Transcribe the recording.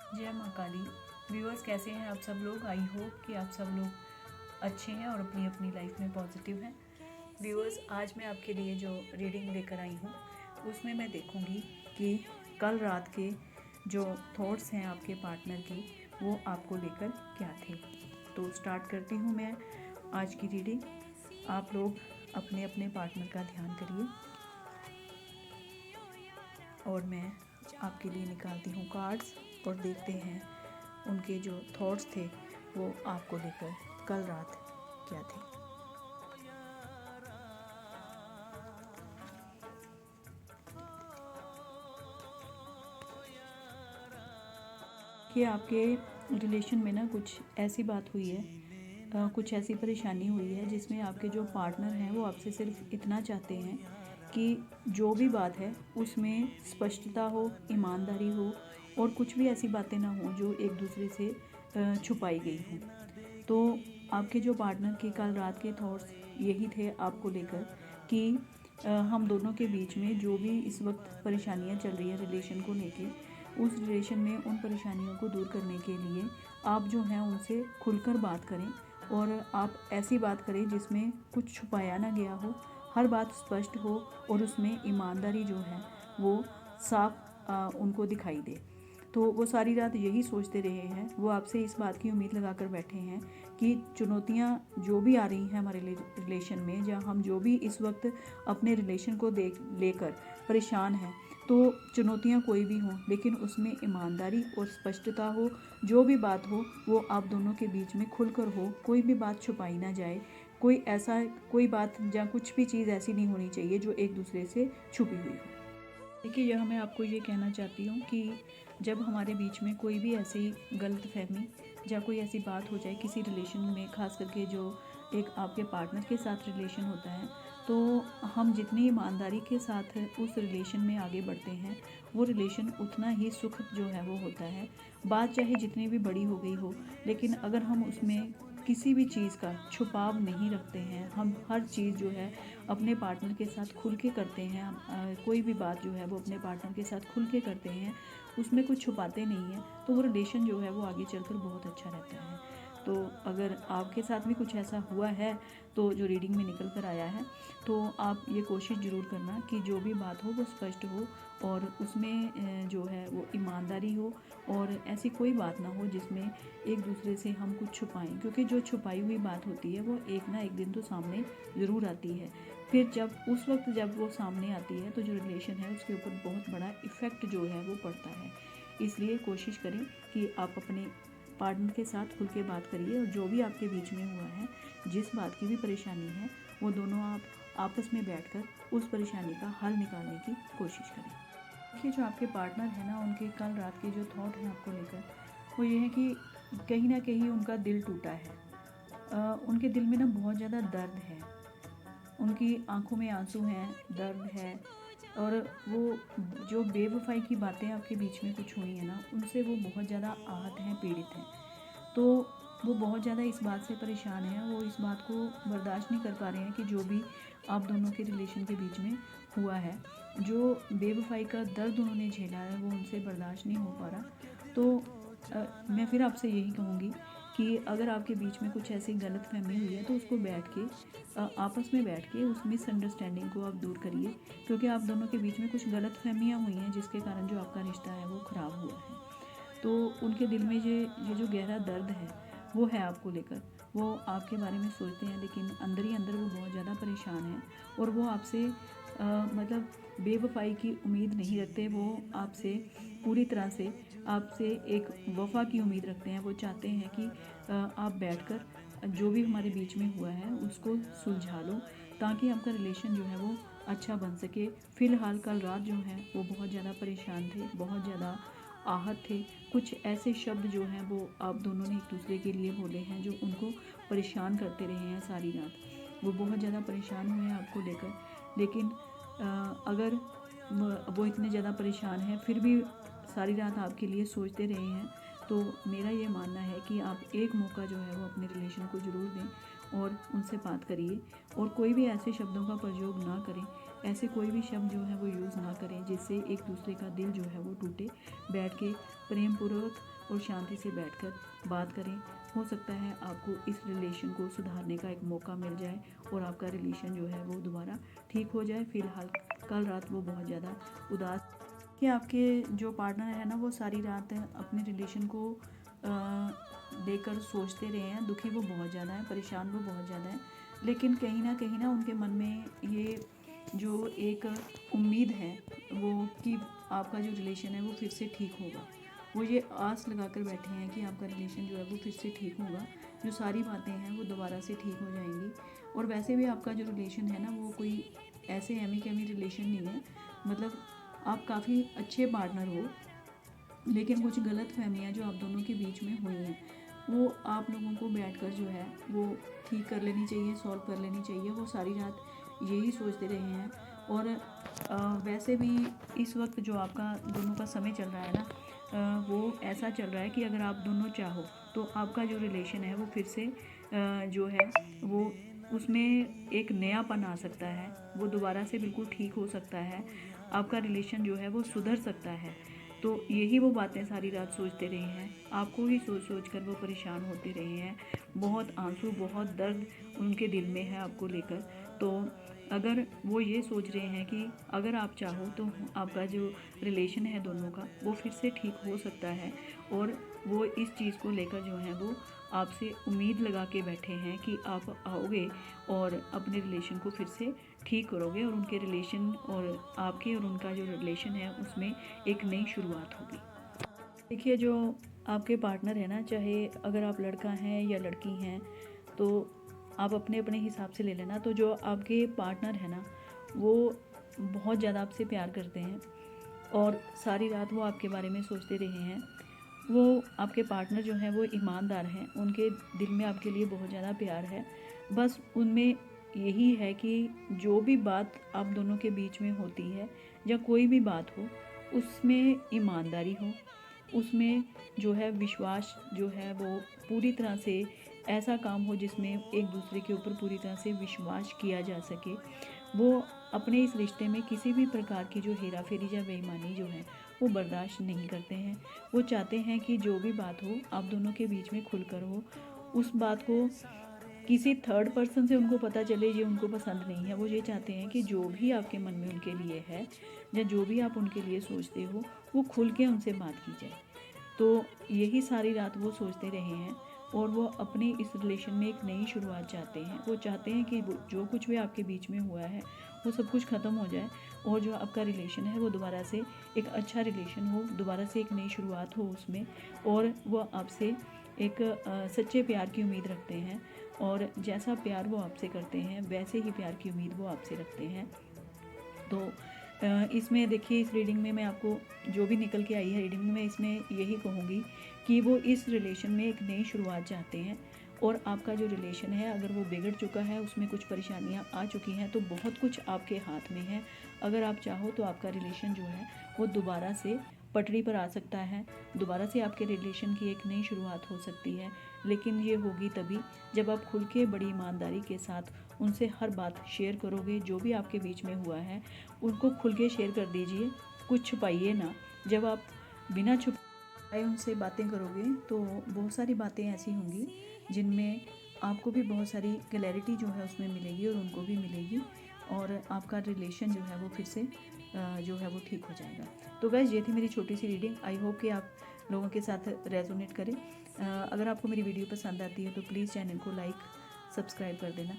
जय माँ काली। व्यूअर्स कैसे हैं आप सब लोग। आई होप कि आप सब लोग अच्छे हैं और अपनी अपनी लाइफ में पॉजिटिव हैं। व्यूअर्स आज मैं आपके लिए जो रीडिंग लेकर आई हूँ उसमें मैं देखूँगी कि कल रात के जो थॉट्स हैं आपके पार्टनर की वो आपको लेकर क्या थे। तो स्टार्ट करती हूँ मैं आज की रीडिंग। आप लोग अपने अपने पार्टनर का ध्यान करिए और मैं आपके लिए निकालती हूँ कार्ड्स और देखते हैं उनके जो थॉट्स थे वो आपको लेकर कल रात क्या थे। कि आपके रिलेशन में ना कुछ ऐसी बात हुई है, कुछ ऐसी परेशानी हुई है जिसमें आपके जो पार्टनर हैं वो आपसे सिर्फ इतना चाहते हैं कि जो भी बात है उसमें स्पष्टता हो, ईमानदारी हो और कुछ भी ऐसी बातें ना हो जो एक दूसरे से छुपाई गई हों। तो आपके जो पार्टनर के कल रात के थॉट्स यही थे आपको लेकर कि हम दोनों के बीच में जो भी इस वक्त परेशानियां चल रही है रिलेशन को लेके, उस रिलेशन में उन परेशानियों को दूर करने के लिए आप जो हैं उनसे खुलकर बात करें और आप ऐसी बात करें जिसमें कुछ छुपाया ना गया हो, हर बात स्पष्ट हो और उसमें ईमानदारी जो है वो साफ उनको दिखाई दे। तो वो सारी रात यही सोचते रहे हैं, वो आपसे इस बात की उम्मीद लगा कर बैठे हैं कि चुनौतियाँ जो भी आ रही हैं हमारे रिलेशन में, या हम जो भी इस वक्त अपने रिलेशन को देख लेकर परेशान हैं, तो चुनौतियाँ कोई भी हों लेकिन उसमें ईमानदारी और स्पष्टता हो। जो भी बात हो वो आप दोनों के बीच में खुलकर हो, कोई भी बात छुपाई ना जाए, कोई बात या कुछ भी चीज़ ऐसी नहीं होनी चाहिए जो एक दूसरे से छुपी हुई हो। देखिए, यह मैं आपको ये कहना चाहती हूँ कि जब हमारे बीच में कोई भी ऐसी गलतफहमी या कोई ऐसी बात हो जाए किसी रिलेशन में, ख़ास करके जो एक आपके पार्टनर के साथ रिलेशन होता है, तो हम जितनी ईमानदारी के साथ उस रिलेशन में आगे बढ़ते हैं वो रिलेशन उतना ही सुख जो है वो होता है। बात चाहे जितनी भी बड़ी हो गई हो, लेकिन अगर हम उसमें किसी भी चीज़ का छुपाव नहीं रखते हैं, हम हर चीज़ जो है अपने पार्टनर के साथ खुल के करते हैं, कोई भी बात जो है वो अपने पार्टनर के साथ खुल के करते हैं, उसमें कुछ छुपाते नहीं हैं, तो वो रिलेशन जो है वो आगे चलकर बहुत अच्छा रहता है। तो अगर आपके साथ भी कुछ ऐसा हुआ है तो जो रीडिंग में निकल कर आया है, तो आप ये कोशिश ज़रूर करना कि जो भी बात हो वो स्पष्ट हो और उसमें जो है वो ईमानदारी हो और ऐसी कोई बात ना हो जिसमें एक दूसरे से हम कुछ छुपाएं, क्योंकि जो छुपाई हुई बात होती है वो एक ना एक दिन तो सामने ज़रूर आती है। फिर जब वो सामने आती है तो जो रिलेशन है उसके ऊपर बहुत बड़ा इफ़ेक्ट जो है वो पड़ता है। इसलिए कोशिश करें कि आप अपने पार्टनर के साथ खुल के बात करिए और जो भी आपके बीच में हुआ है, जिस बात की भी परेशानी है, वो दोनों आप आपस में बैठकर उस परेशानी का हल निकालने की कोशिश करें। देखिए, जो आपके पार्टनर है ना, उनके कल रात के जो थॉट हैं आपको लेकर, वो ये है कि कहीं ना कहीं उनका दिल टूटा है। उनके दिल में ना बहुत ज़्यादा दर्द है, उनकी आंखों में आंसू हैं, दर्द है और वो जो बेवफाई की बातें आपके बीच में कुछ हुई हैं ना, उनसे वो बहुत ज़्यादा आहत हैं, पीड़ित हैं। तो वो बहुत ज़्यादा इस बात से परेशान हैं, वो इस बात को बर्दाश्त नहीं कर पा रहे हैं कि जो भी आप दोनों के रिलेशन के बीच में हुआ है, जो बेवफाई का दर्द उन्होंने झेला है वो उनसे बर्दाश्त नहीं हो पा रहा। तो मैं फिर आपसे यही कहूँगी कि अगर आपके बीच में कुछ ऐसी गलतफहमी हुई है तो उसको बैठ के आपस में बैठ के उस मिसअंडरस्टैंडिंग को आप दूर करिए, क्योंकि आप दोनों के बीच में कुछ गलतफहमियाँ हुई हैं जिसके कारण जो आपका रिश्ता है वो ख़राब हुआ है। तो उनके दिल में ये जो गहरा दर्द है वो है आपको लेकर, वो आपके बारे में सोचते हैं लेकिन अंदर ही अंदर वो बहुत ज़्यादा परेशान हैं और वो आपसे मतलब बेवफाई की उम्मीद नहीं रखते, वो आपसे पूरी तरह से आपसे एक वफ़ा की उम्मीद रखते हैं। वो चाहते हैं कि आप बैठकर जो भी हमारे बीच में हुआ है उसको सुलझा लो ताकि आपका रिलेशन जो है वो अच्छा बन सके। फ़िलहाल कल रात जो है वो बहुत ज़्यादा परेशान थे, बहुत ज़्यादा आहत थे। कुछ ऐसे शब्द जो हैं वो आप दोनों ने एक दूसरे के लिए बोले हैं जो उनको परेशान करते रहे हैं सारी रात। वो बहुत ज़्यादा परेशान हुए हैं आपको लेकर, लेकिन अगर वो इतने ज़्यादा परेशान हैं फिर भी सारी रात आपके लिए सोचते रहे हैं, तो मेरा ये मानना है कि आप एक मौका जो है वो अपने रिलेशन को ज़रूर दें और उनसे बात करिए और कोई भी ऐसे शब्दों का प्रयोग ना करें, ऐसे कोई भी शब्द जो है वो यूज़ ना करें जिससे एक दूसरे का दिल जो है वो टूटे। बैठ के प्रेम पूर्वक और शांति से बैठकर बात करें। हो सकता है आपको इस रिलेशन को सुधारने का एक मौका मिल जाए और आपका रिलेशन जो है वो दोबारा ठीक हो जाए। फ़िलहाल कल रात वो बहुत ज़्यादा उदास कि आपके जो पार्टनर है ना वो सारी रात अपने रिलेशन को लेकर सोचते रहे हैं। दुखी वो बहुत ज़्यादा है, परेशान वो बहुत ज़्यादा है, लेकिन कहीं ना उनके मन में ये जो एक उम्मीद है वो कि आपका जो रिलेशन है वो फिर से ठीक होगा। वो ये आस लगा कर बैठे हैं कि आपका रिलेशन जो है वो फिर से ठीक होगा, जो सारी बातें हैं वो दोबारा से ठीक हो जाएंगी। और वैसे भी आपका जो रिलेशन है ना वो कोई ऐसे एमी कैमी रिलेशन नहीं है, मतलब आप काफ़ी अच्छे पार्टनर हो, लेकिन कुछ गलत फहमियाँ जो आप दोनों के बीच में हुई हैं वो आप लोगों को बैठकर जो है वो ठीक कर लेनी चाहिए, सॉल्व कर लेनी चाहिए। वो सारी रात यही सोचते रहे हैं। और वैसे भी इस वक्त जो आपका दोनों का समय चल रहा है ना वो ऐसा चल रहा है कि अगर आप दोनों चाहो तो आपका जो रिलेशन है वो फिर से जो है वो उसमें एक नयापन आ सकता है, वो दोबारा से बिल्कुल ठीक हो सकता है, आपका रिलेशन जो है वो सुधर सकता है। तो यही वो बातें सारी रात सोचते रहे हैं, आपको ही सोच सोच कर वो परेशान होते रहे हैं। बहुत आंसू, बहुत दर्द उनके दिल में है आपको लेकर। तो अगर वो ये सोच रहे हैं कि अगर आप चाहो तो आपका जो रिलेशन है दोनों का वो फिर से ठीक हो सकता है, और वो इस चीज़ को लेकर जो है वो आपसे उम्मीद लगा के बैठे हैं कि आप आओगे और अपने रिलेशन को फिर से ठीक करोगे, और उनके रिलेशन और आपके और उनका जो रिलेशन है उसमें एक नई शुरुआत होगी। देखिए, जो आपके पार्टनर है ना, चाहे अगर आप लड़का हैं या लड़की हैं तो आप अपने अपने हिसाब से ले लेना। तो जो आपके पार्टनर है ना वो बहुत ज़्यादा आपसे प्यार करते हैं और सारी रात वो आपके बारे में सोचते रहे हैं। वो आपके पार्टनर जो हैं वो ईमानदार हैं, उनके दिल में आपके लिए बहुत ज़्यादा प्यार है। बस उनमें यही है कि जो भी बात आप दोनों के बीच में होती है या कोई भी बात हो उसमें ईमानदारी हो, उसमें जो है विश्वास जो है वो पूरी तरह से ऐसा काम हो जिसमें एक दूसरे के ऊपर पूरी तरह से विश्वास किया जा सके। वो अपने इस रिश्ते में किसी भी प्रकार की जो हेरा फेरी या बेईमानी जो है वो बर्दाश्त नहीं करते हैं। वो चाहते हैं कि जो भी बात हो आप दोनों के बीच में खुलकर हो, उस बात को किसी थर्ड पर्सन से उनको पता चले ये उनको पसंद नहीं है। वो ये चाहते हैं कि जो भी आपके मन में उनके लिए है या जो भी आप उनके लिए सोचते हो वो खुल के उनसे बात की जाए। तो यही सारी रात वो सोचते रहे हैं और वो अपने इस रिलेशन में एक नई शुरुआत चाहते हैं। वो चाहते हैं कि जो कुछ भी आपके बीच में हुआ है वो सब कुछ ख़त्म हो जाए और जो आपका रिलेशन है वो दोबारा से एक अच्छा रिलेशन हो, दोबारा से एक नई शुरुआत हो उसमें। और वो आपसे एक सच्चे प्यार की उम्मीद रखते हैं, और जैसा प्यार वो आपसे करते हैं वैसे ही प्यार की उम्मीद वो आपसे रखते हैं। तो इसमें देखिए, इस रीडिंग में मैं आपको जो भी निकल के आई है रीडिंग में, मैं इसमें यही कहूँगी कि वो इस रिलेशन में एक नई शुरुआत चाहते हैं। और आपका जो रिलेशन है अगर वो बिगड़ चुका है, उसमें कुछ परेशानियाँ आ चुकी हैं, तो बहुत कुछ आपके हाथ में है। अगर आप चाहो तो आपका रिलेशन जो है वो दोबारा से पटरी पर आ सकता है, दोबारा से आपके रिलेशन की एक नई शुरुआत हो सकती है। लेकिन ये होगी तभी जब आप खुल के बड़ी ईमानदारी के साथ उनसे हर बात शेयर करोगे। जो भी आपके बीच में हुआ है उनको खुल के शेयर कर दीजिए, कुछ छुपाइए ना। जब आप बिना छुपाए उनसे बातें करोगे तो बहुत सारी बातें ऐसी होंगी जिनमें आपको भी बहुत सारी क्लैरिटी जो है उसमें मिलेगी और उनको भी मिलेगी, और आपका रिलेशन जो है वो फिर से जो है वो ठीक हो जाएगा। तो गाइस, ये थी मेरी छोटी सी रीडिंग। आई होप कि आप लोगों के साथ रेजोनेट करें। अगर आपको मेरी वीडियो पसंद आती है तो प्लीज़ चैनल को लाइक सब्सक्राइब कर देना।